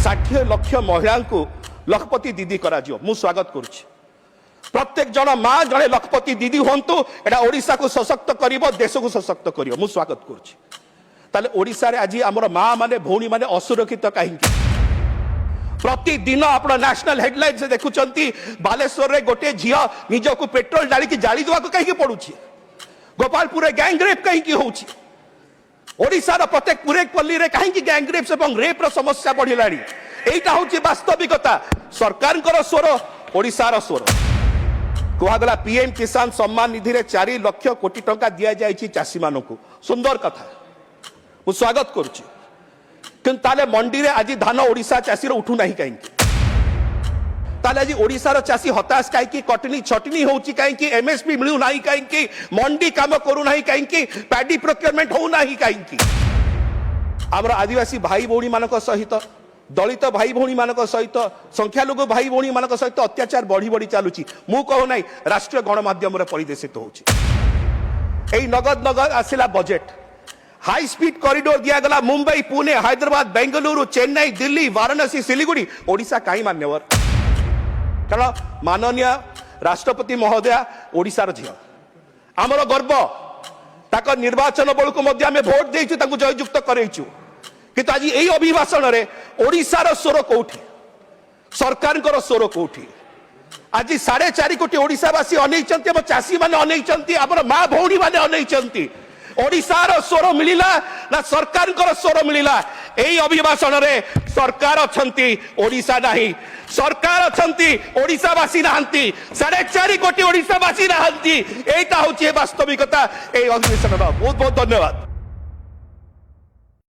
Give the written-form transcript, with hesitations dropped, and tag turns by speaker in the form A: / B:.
A: 60 लाख महिला को लखपति दीदी करा मु स्वागत करुच्ची। प्रत्येक जन माँ जड़े लखपति दीदी हूँ एटा ओडिशा को सशक्त करिवो, देश को सशक्त करिवो, मु स्वागत करुच्ची। ताले ओडिशा रे आज आमर माँ माने भौणी माने असुरक्षित कहीं प्रतिदिन आप नेशनल हेडलाइन से देखुंती बालेश्वर रे गोटे झील निज को पेट्रोल डाली जाली देवा कहीं पड़ुछि, गोपालपुर गैंग रेप कहीं होउछि, ओडिशार प्रत्येक पुरेक पल्ली रे कहीं गैंग रेप एवं रेप रो समस्या बढ़िलानी। एटा होउछि वास्तविकता। सरकार स्वर ओडिशार स्वर कहगला पीएम किसान सम्मान निधि रे 4 लाख कोटी टंका दिया जाइछि चाषी मानकु, सुंदर कथा, मु स्वागत करुछि। किंतु ताले मंडी रे आज धान ओडिशा चाषी रो उठु नाही कहीं, ताले आज ओडिशार चाषी हताश कहीं, कटनी छटनी होउछि कहीं, एमएसपी मिलु नाही कहीं, मंडी काम करू नाही कहीं, पैडी प्रोक्योरमेंट हो नाही कहीं। हमर आदिवासी भाई भौणी मानक सहित, दलित भाई भौणी मानक सहित, संख्यालघु भाई भौणी मानक सहित अत्याचार बढ़ी बढ़ी चलुछि। मु कहू नाही, राष्ट्रीय गणमाध्यम रे परिदेशित होउछि। एई नगद नगद आसिला बजेट, हाई स्पीड कॉरिडोर दिया गला मुंबई, पुणे, हैदराबाद, बेंगलुरु, चेन्नई, दिल्ली, वाराणसी, सिलीगुड़ी, ओडिशा कहीं मान्यवर? कारण माननीय राष्ट्रपति महोदया ओडिशार झील, आमर गर्व। ताक निर्वाचन बेलू आम भोट देचु, जययुक्त करैचु। किंतु आज यही अभिभाषण रे ओडिशार स्वर कोठी, सरकार स्वर कोठी? आज 4.5 कोटी ओडिशावासी अनैचंती, चाषी माने अनैचंती, आमर माँ भौणी माने अनैचंती। ओडिशार स्वर मिलिला ना सरकार स्वर मिलिला? एई अभिभाषण रे सरकार अछंती, ओडिशा नाही। सरकार अछंती, ओडिशावासी नाहंती। 4.5 कोटी ओडिशावासी नाहंती। एटा होची वास्तविकता। एई अधिवेशन बहुत बहुत धन्यवाद।